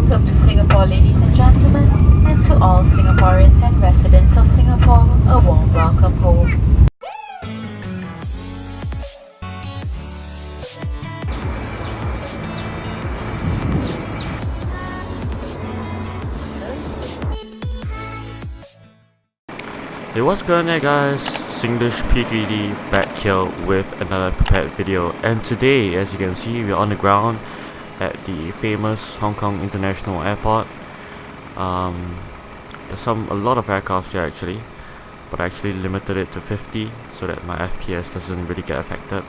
Welcome to Singapore, ladies and gentlemen, and to all Singaporeans and residents of Singapore, a warm welcome home. Hey, what's going on guys? Singlish P3D back here with another prepared video, and today, as you can see, we're on the ground at the famous Hong Kong International Airport. There's a lot of aircrafts here actually, but I actually limited it to 50 so that my FPS doesn't really get affected.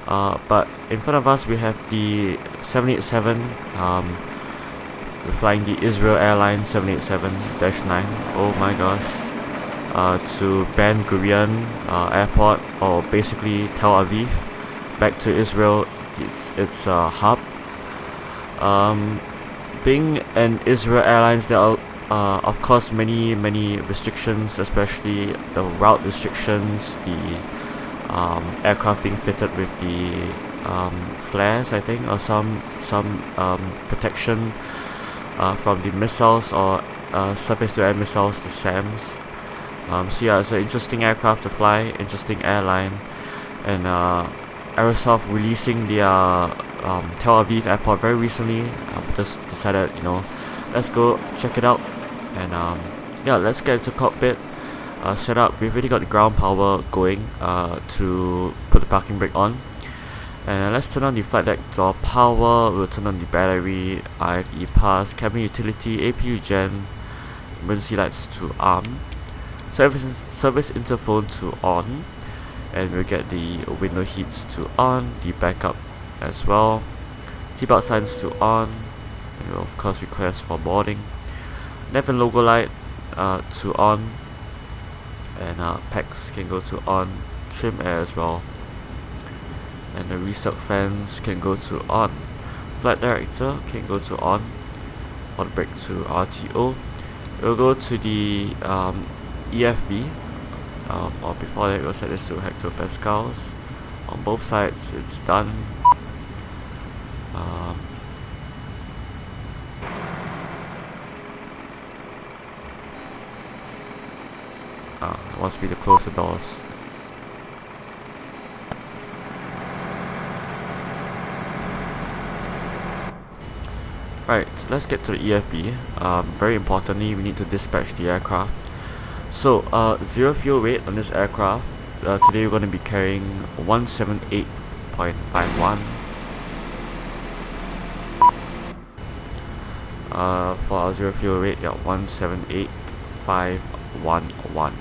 But in front of us we have the 787. We're flying the Israel Airlines 787-9. Oh my gosh. To Ben Gurion Airport, or basically Tel Aviv, back to Israel. It's a hub. Being an Israel Airlines, there are of course many restrictions, especially the route restrictions, the aircraft being fitted with the flares, I think, or some protection from the missiles, or surface-to-air missiles, the SAMs. So yeah, it's an interesting aircraft to fly, interesting airline, and Aerosoft releasing their Tel Aviv airport very recently. Just decided, let's go check it out, and yeah, let's get into cockpit setup. We've already got the ground power going to put the parking brake on, and let's turn on the flight deck door power. We'll turn on the battery, IFE pass, cabin utility, APU gen, emergency lights to arm, service interphone to on, and we'll get the window heats to on, the backup as well, seatbelt signs to on, and we'll of course request for boarding, nav and logo light to on, and packs can go to on, trim air as well, and the reset fans can go to on, flight director can go to on, auto brake to RTO. We'll go to the EFB, or before that we'll set this to hectopascals. On both sides it's done. It wants me to close the doors. Right, let's get to the EFB. Very importantly, we need to dispatch the aircraft. So, zero fuel weight on this aircraft. Today we're going to be carrying 178.51. For our zero fuel weight, yeah, 178.511.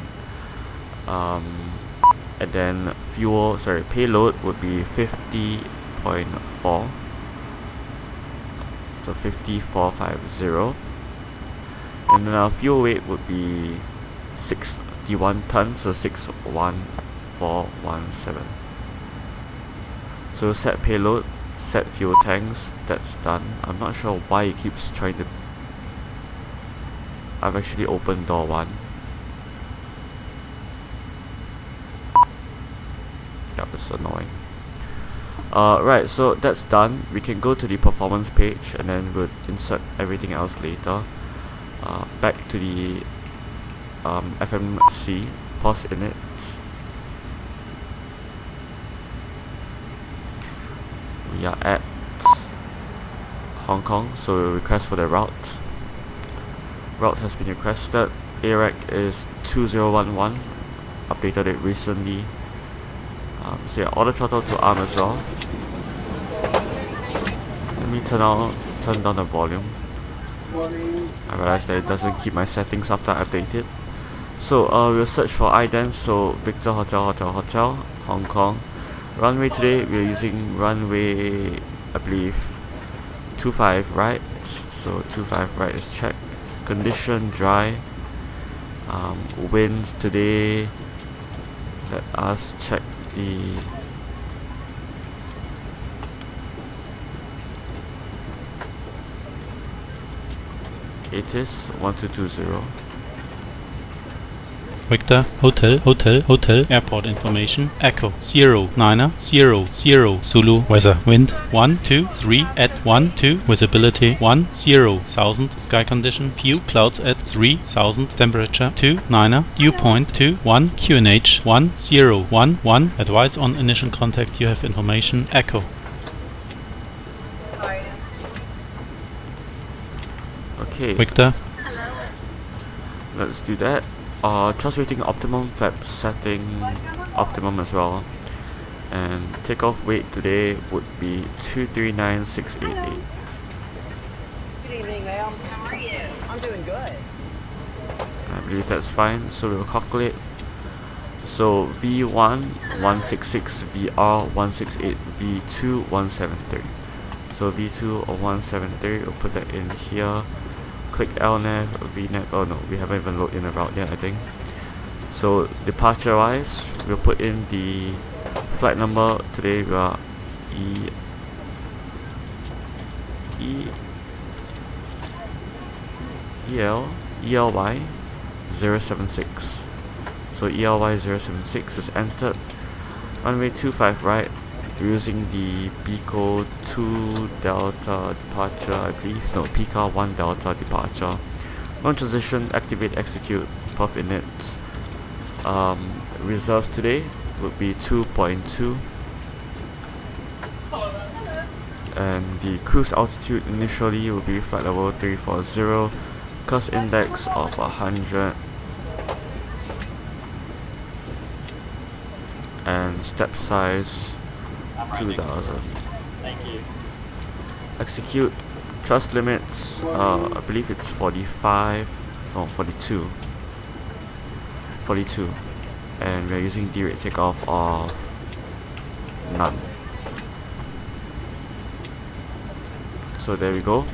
And then payload would be 50.4. So 5450. And then our fuel weight would be 61 tons, so 61417. So set payload, set fuel tanks, that's done. I'm not sure why it keeps trying to... I've actually opened door 1. Yep, it's annoying. Right, so that's done. We can go to the performance page, and then we'll insert everything else later. Back to the FMC, pause init. We are at Hong Kong, so we'll request for the route. Route has been requested. AREC is 2011, updated it recently. So yeah, auto throttle to arm as well. Let me turn down the volume. I realized that it doesn't keep my settings after I update it. So we'll search for Addons, so Victor Hotel, Hong Kong. Runway today, we're using runway, I believe, 25 right. So 25 right is checked. Condition dry. Winds today, let us check the it is 1220. Victor, Hotel, airport information, Echo, 0900, Zulu, weather, wind, 123 at 12, visibility, 10,000, sky condition, few clouds at 3,000, temperature, 29, dew point, 21, QNH, 1011, advise on initial contact, you have information, Echo. Okay, Victor, let's do that. Thrust rating optimum, flap setting optimum as well. And takeoff weight today would be 239688. Good evening, ma'am. How are you? I'm doing good. I believe that's fine, so we'll calculate. So V1 166, VR 168, V2 173. So V2 or 173, we'll put that in here. Click LNAV, VNAV, oh no, we haven't even loaded in a route yet I think. So departure wise, we'll put in the flight number. Today we are ELY 076. So ELY 076 is entered. Runway 25 right. We're using the PICO 2 Delta departure, I believe. No, PICO 1 Delta departure. Non transition, activate, execute, puff init. Reserves today would be 2.2. And the cruise altitude initially will be flight level 340. Cost index of 100. And step size 2000. Thank you. Execute. Thrust limits, I believe it's 45, no, 42. And we're using D-rate takeoff of none. So there we go.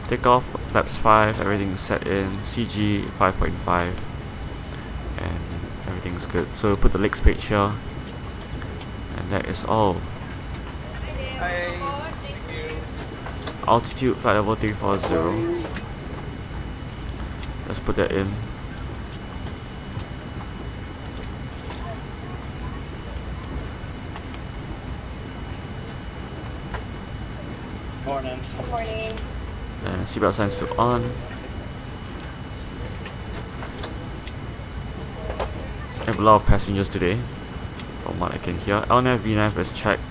Takeoff, flaps 5, everything's set in, CG 5.5, and everything's good. So we'll put the legs page here, and that is all. Altitude, flight level 340. Let's put that in. Morning. Good morning. And seatbelt signs still on. I have a lot of passengers today, from what I can hear. LNAV, VNAV is checked.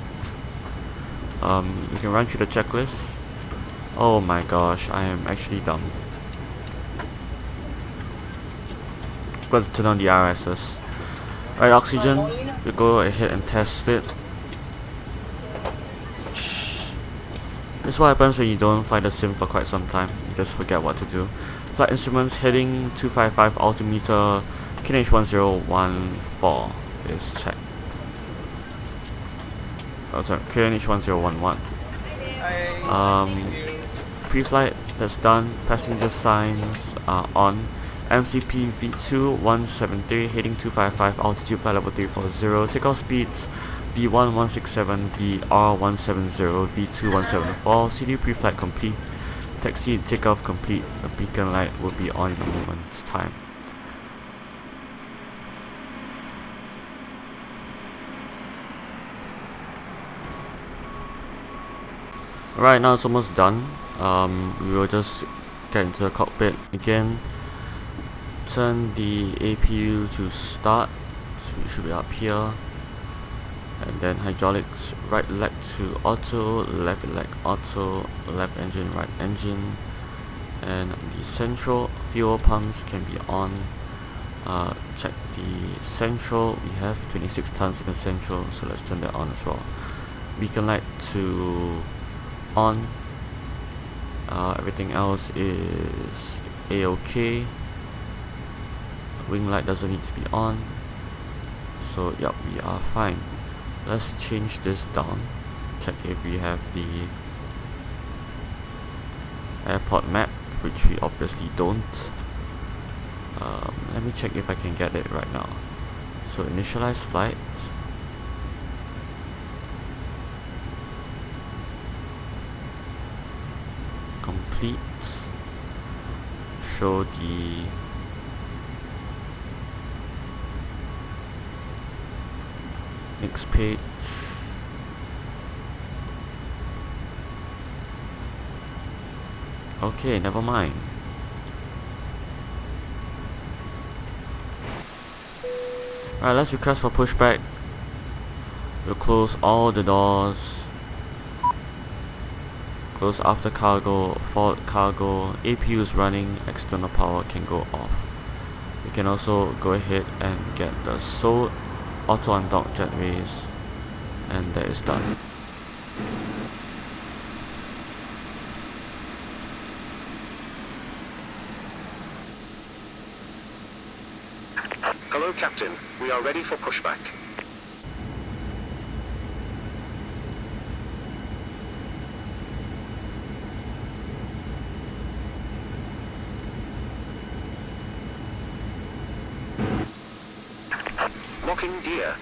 We can run through the checklist. Oh my gosh, I am actually dumb. Got to turn on the RSS. Right, oxygen. We go ahead and test it. This is what happens when you don't find a sim for quite some time. You just forget what to do. Flight instruments heading 255 altimeter QNH1014 is checked. Oh sorry, QNH1011. Pre-flight, that's done. Passenger signs are on. MCP V2 173 heading 255 altitude flight level 340. Takeoff speeds V1 167, VR 170, V2 174. CD pre-flight complete. Taxi takeoff complete. A beacon light will be on in a moment's time. Right now it's almost done. We will just get into the cockpit again. Turn the APU to start. So it should be up here. And then hydraulics, right leg to auto, left leg auto, left engine, right engine. And the central fuel pumps can be on. Check the central. We have 26 tons in the central, so let's turn that on as well. Beacon light to on. Everything else is a-okay. Wing light doesn't need to be on, so yep, we are fine. Let's change this down. Check if we have the airport map, which we obviously don't. Let me check if I can get it right now. So initialize flight. Complete. Show the Next page. Okay, never mind. Alright, let's request for pushback. We'll close all the doors. Close after cargo, forward cargo, APU is running, external power can go off. We can also go ahead and get the SOLD auto undock jetways, and that is done. Hello, Captain. We are ready for pushback. Locking gear.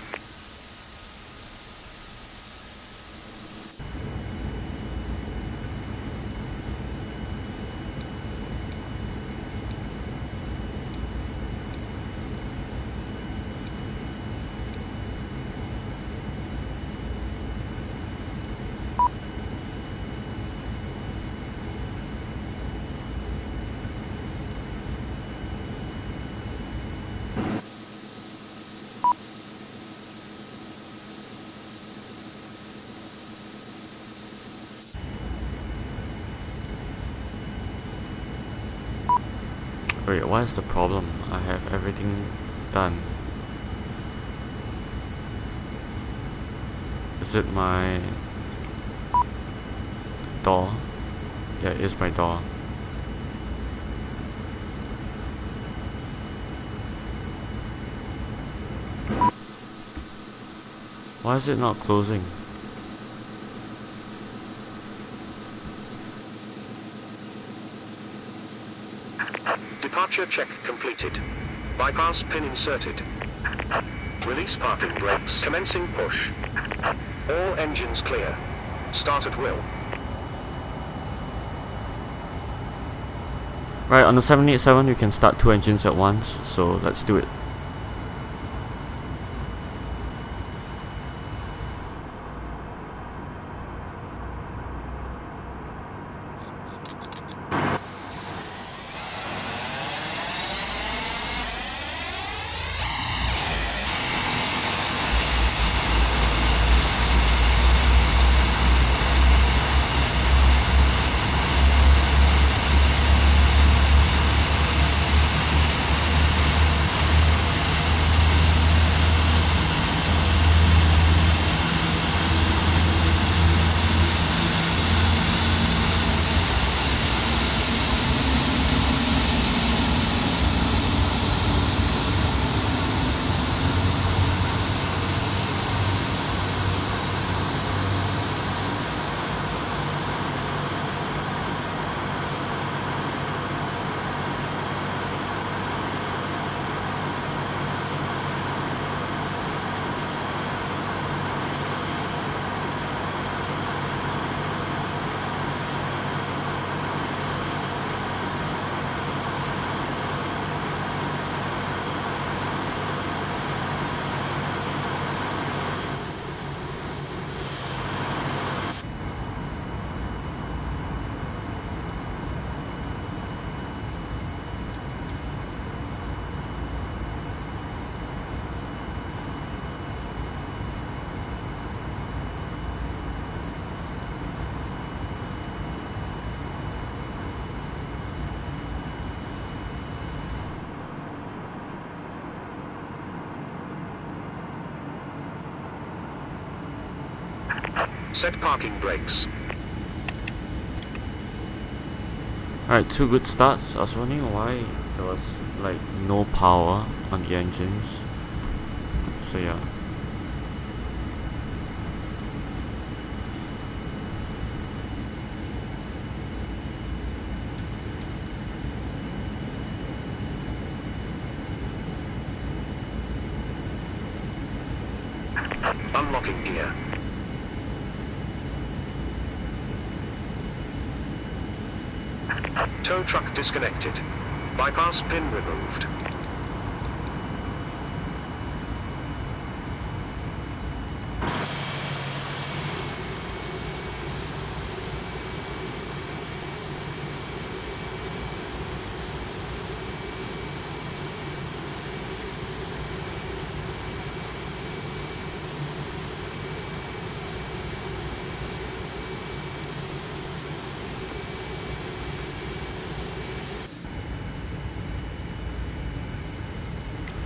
Wait, what is the problem? I have everything done. Is it my door? Yeah, it is my door. Why is it not closing? Departure check completed. Bypass pin inserted. Release parking brakes. Commencing push. All engines clear. Start at will. Right, on the 787 you can start 2 engines at once, so let's do it. Set parking brakes. Alright, 2 good starts. I was wondering why there was like no power on the engines. So yeah. Unlocking gear. Tow truck disconnected. Bypass pin removed.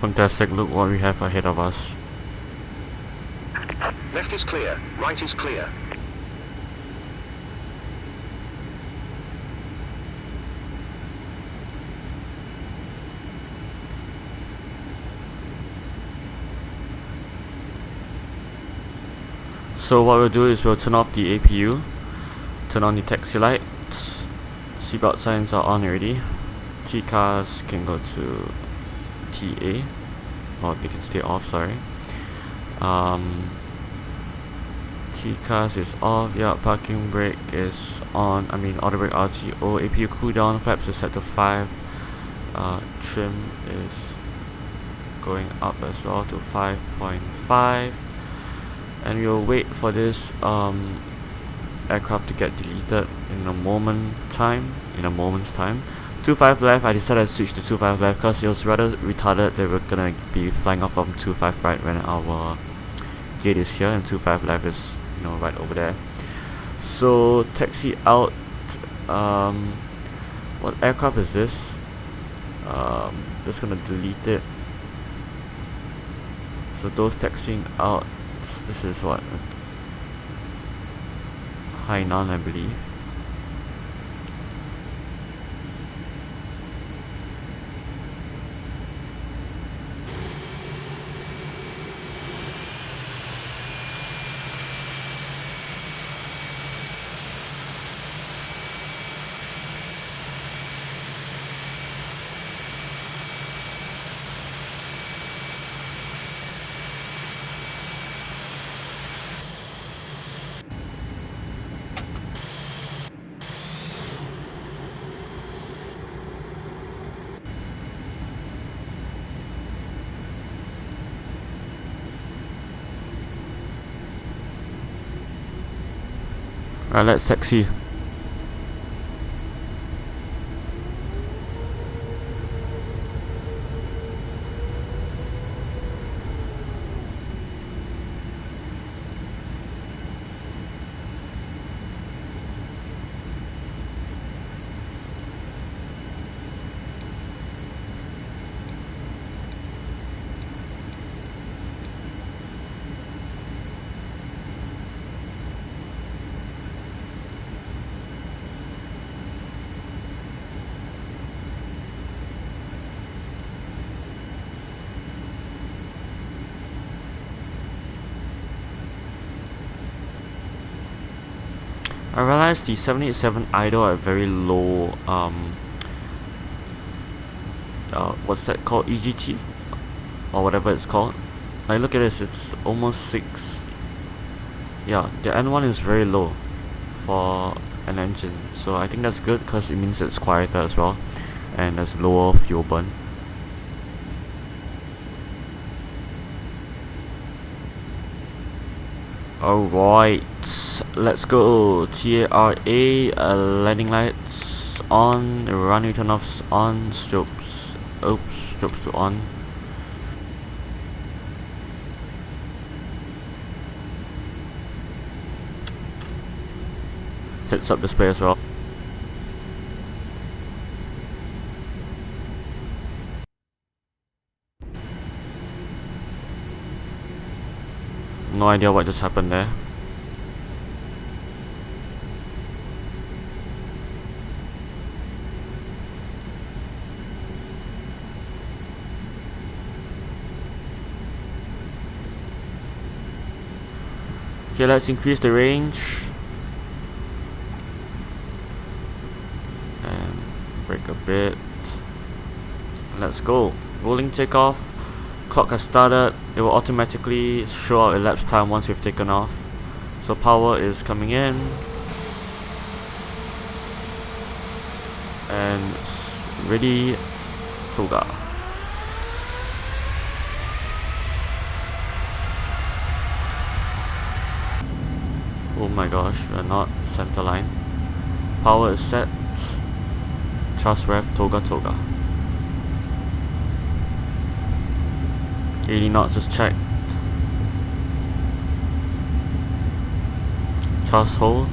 Fantastic, look what we have ahead of us. Left is clear, right is clear. So what we'll do is we'll turn off the APU, turn on the taxi lights, seatbelt signs are on already, T-cars can go to TA, or they can stay off, sorry. T-cars is off, yeah, parking brake is on, auto brake RTO, APU cooldown, flaps is set to 5, trim is going up as well to 5.5. And we'll wait for this aircraft to get deleted in a moment's time. 25 left, I decided to switch to 25 left because it was rather retarded that we're gonna be flying off from 25 right when our gate is here, and 25 left is right over there. So taxi out. What aircraft is this? Just gonna delete it. So those taxiing out. This is what? Hainan, I believe. Alright, let's taxi. I realized the 787 idle at very low what's that called, EGT or whatever it's called. Like, look at this, it's almost 6. Yeah, the N1 is very low for an engine, so I think that's good because it means it's quieter as well and there's lower fuel burn. Alright, let's go. TARA, landing lights on, runway turnoffs on, strobes to on. Heads up display as well. No idea what just happened there. Okay, let's increase the range. And brake a bit. Let's go. Rolling takeoff. Clock has started. It will automatically show our elapsed time once we've taken off. So power is coming in. And it's ready. Toga. Oh my gosh, we're not center line. Power is set. Trust rev, toga. 80 knots is checked. Trust hold.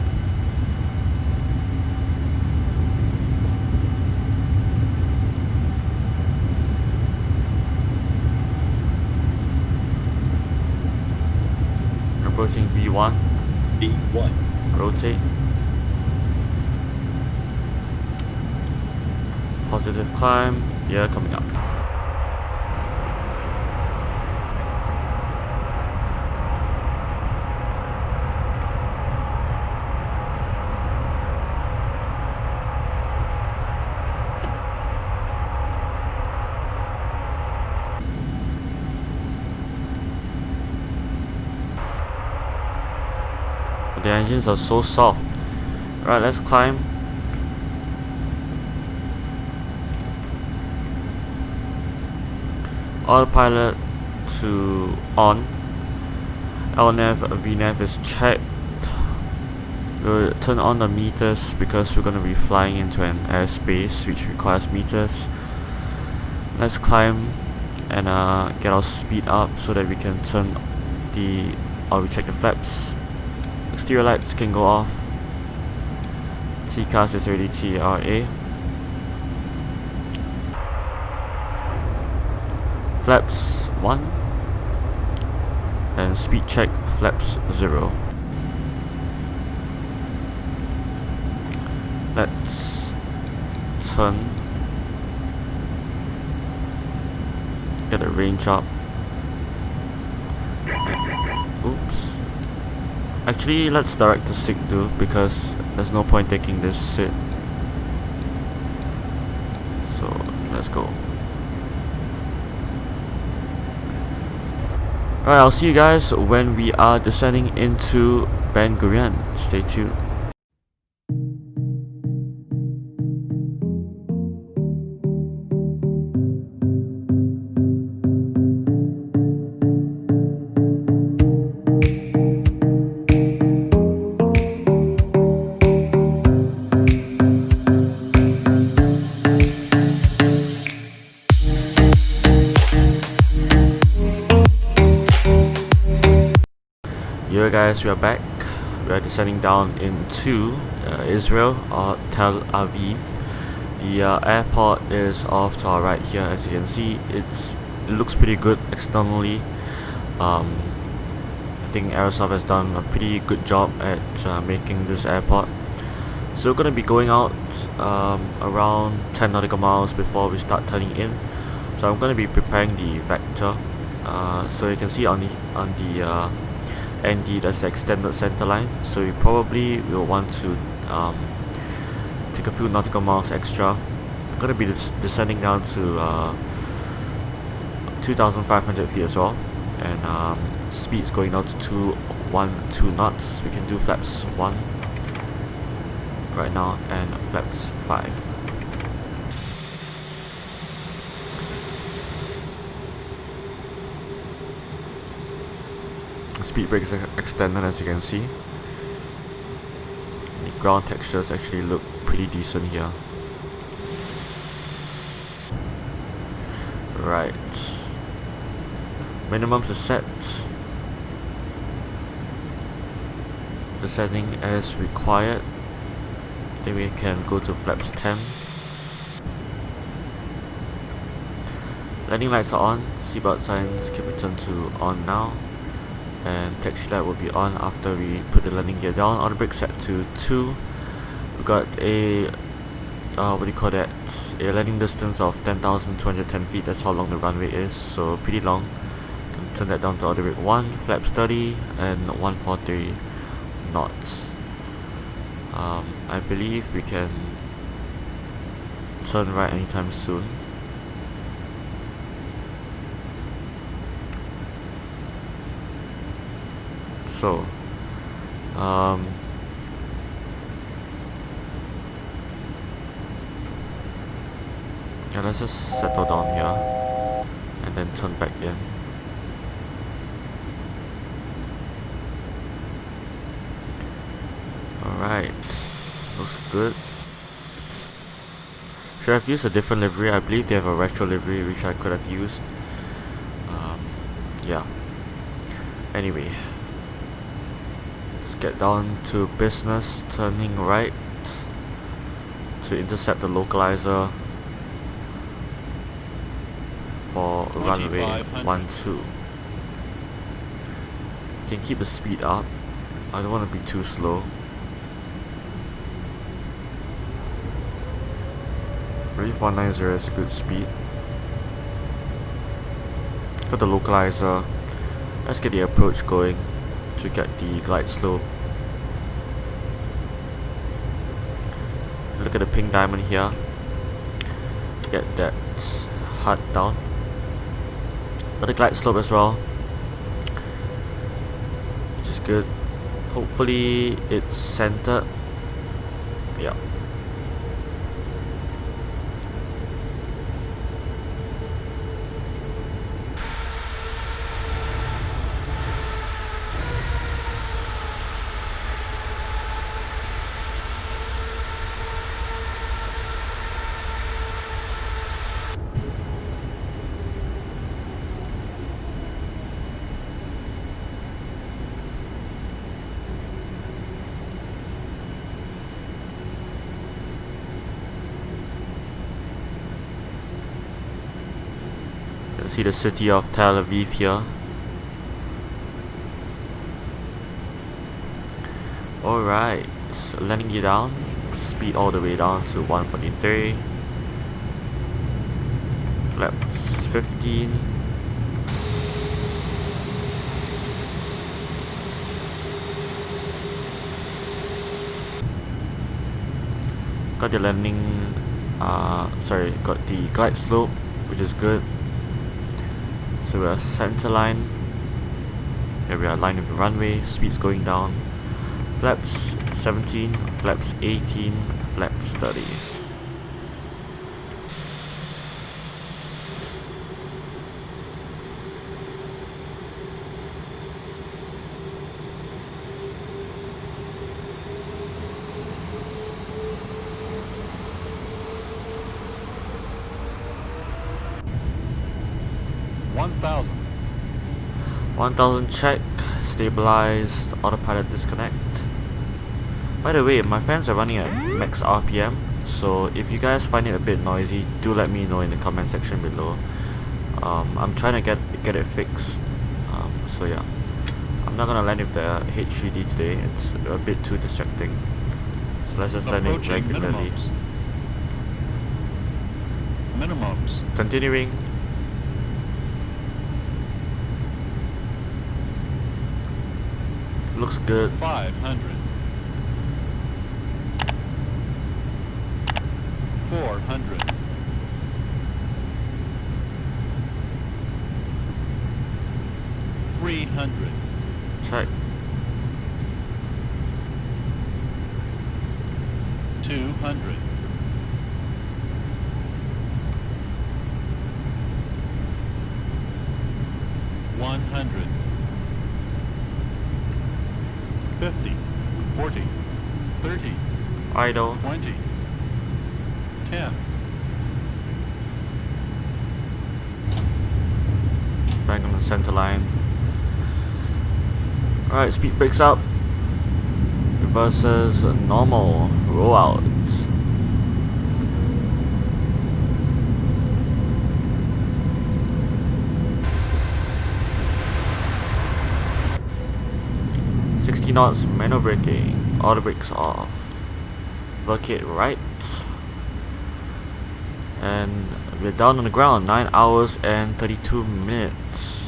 approaching V1. V1. Rotate. Positive climb. Yeah, coming up. The engines are so soft. Right, let's climb. Autopilot to on. LNAV, VNAV is checked. We'll turn on the meters because we're going to be flying into an airspace which requires meters. Let's climb and get our speed up so that we can turn the, or we check the flaps. Exterior lights can go off. TCAS is already TRA. Flaps 1 and speed check flaps 0. Let's turn, get the range up. Oops. Actually, let's direct to SIG-2 because there's no point taking this sit. So let's go. Alright, I'll see you guys when we are descending into Ben Gurion. Stay tuned. Yo guys, we are back. We are descending down into Israel or Tel Aviv. The airport is off to our right here. As you can see, it looks pretty good externally. I think Aerosoft has done a pretty good job at making this airport. So we're going to be going out around 10 nautical miles before we start turning in. So I'm going to be preparing the vector. So you can see on the ND, that's the extended center line, so you probably will want to take a few nautical miles extra. I'm going to be descending down to 2,500 feet as well, and speed is going down to 212 knots. We can do flaps 1 right now and flaps 5. The speed brake is extended, as you can see. The ground textures actually look pretty decent here. Right. Minimums is set. Descending as required. Then we can go to flaps 10. Landing lights are on. Seatbelt signs can be turned to on now. And taxi light will be on after we put the landing gear down. Auto brake set to 2. We got a what do you call that? A landing distance of 10,210 feet. That's how long the runway is, so pretty long. Can turn that down to auto brake 1, flaps 30 and 143 knots. I believe we can turn right anytime soon. So, yeah, let's just settle down here and then turn back in. Alright, looks good. Should I have used a different livery? I believe they have a retro livery which I could have used. Yeah. Anyway. Let's get down to business, turning right to intercept the localizer for runway 12. can keep the speed up. I don't want to be too slow. Really 190 is a good speed. Got the localizer. Let's get the approach going to get the glide slope. Look at the pink diamond here. Get that HUD down. Got the glide slope as well, which is good. Hopefully it's centered. Yeah. You can see the city of Tel Aviv here. Alright, letting it down. Speed all the way down to 143. Flaps 15. Got the landing, got the glide slope, which is good. So we are center line. Here we are aligned with the runway, speed's going down. Flaps 17, flaps 18, flaps 30. $1,000. 1000 check, stabilized, autopilot disconnect. By the way, my fans are running at max RPM, so if you guys find it a bit noisy, do let me know in the comment section below. I'm trying to get it fixed. So yeah, I'm not gonna land with the H3D today. It's a bit too distracting. So let's just land it Approaching regularly. Minimums. Continuing. Looks good. 500. 400. 300. Check. 200. 100. 50. 40. 30. Idle. 20. 10. Bang on the center line. Alright, speed breaks up. Reverses normal. Roll out. knots, manual braking, all the brakes off, bucket right, and we're down on the ground. 9 hours and 32 minutes.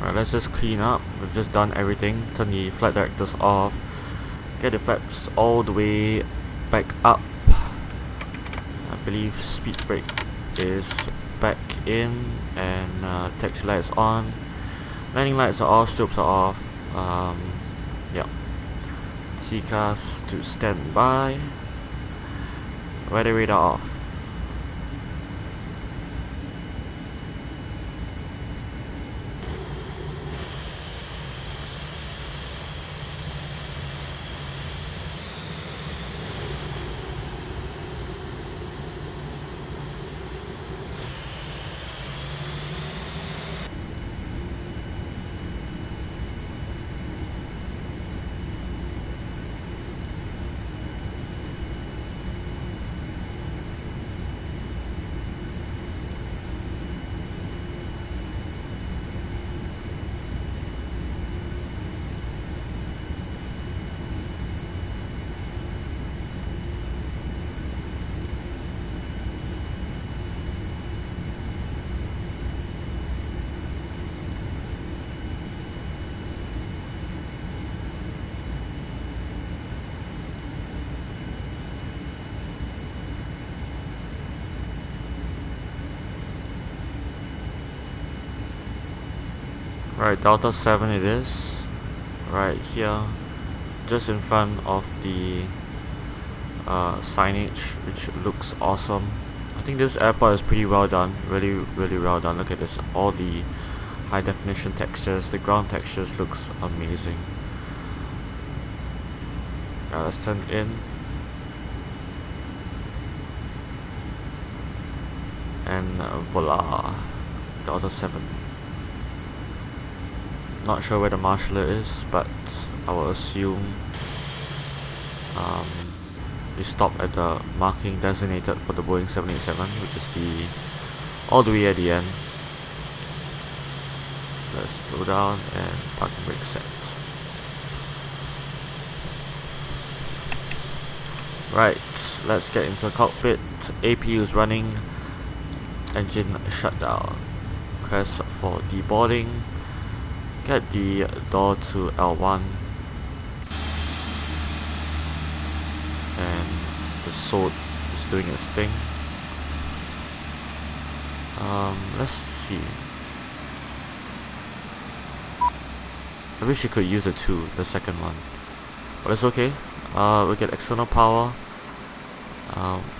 Alright, let's just clean up. We've just done everything. Turn the flight directors off. Get the flaps all the way back up. I believe speed brake is back in, and taxi lights on. Landing lights are off, strobes are off. Yep. CCAS to stand by. Weather radar off. Right, Delta 7 it is. Right here, just in front of the signage, which looks awesome. I think this airport is pretty well done, really well done. Look at this, all the high definition textures, the ground textures looks amazing. Let's turn in. And voila, Delta 7. Not sure where the marshaller is, but I will assume we stop at the marking designated for the Boeing 787, which is the all the way at the end. So let's slow down and parking brake set. Right, let's get into the cockpit. APU is running. Engine shutdown. Request for deboarding. Get the door to L1. And the SOD is doing its thing. Let's see. I wish you could use the second one. But it's okay. We get external power.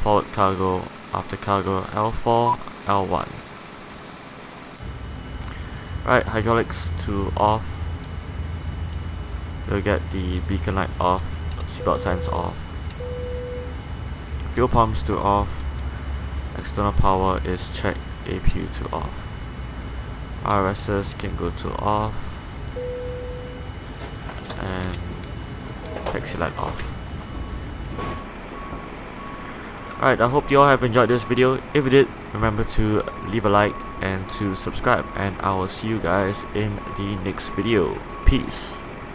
Forward cargo, after cargo, L4, L1. Right, hydraulics to off. We'll get the beacon light off, seatbelt signs off. Fuel pumps to off. External power is checked, APU to off. RSS can go to off. And taxi light off. Alright, I hope you all have enjoyed this video. If you did, remember to leave a like and to subscribe, and I will see you guys in the next video. Peace.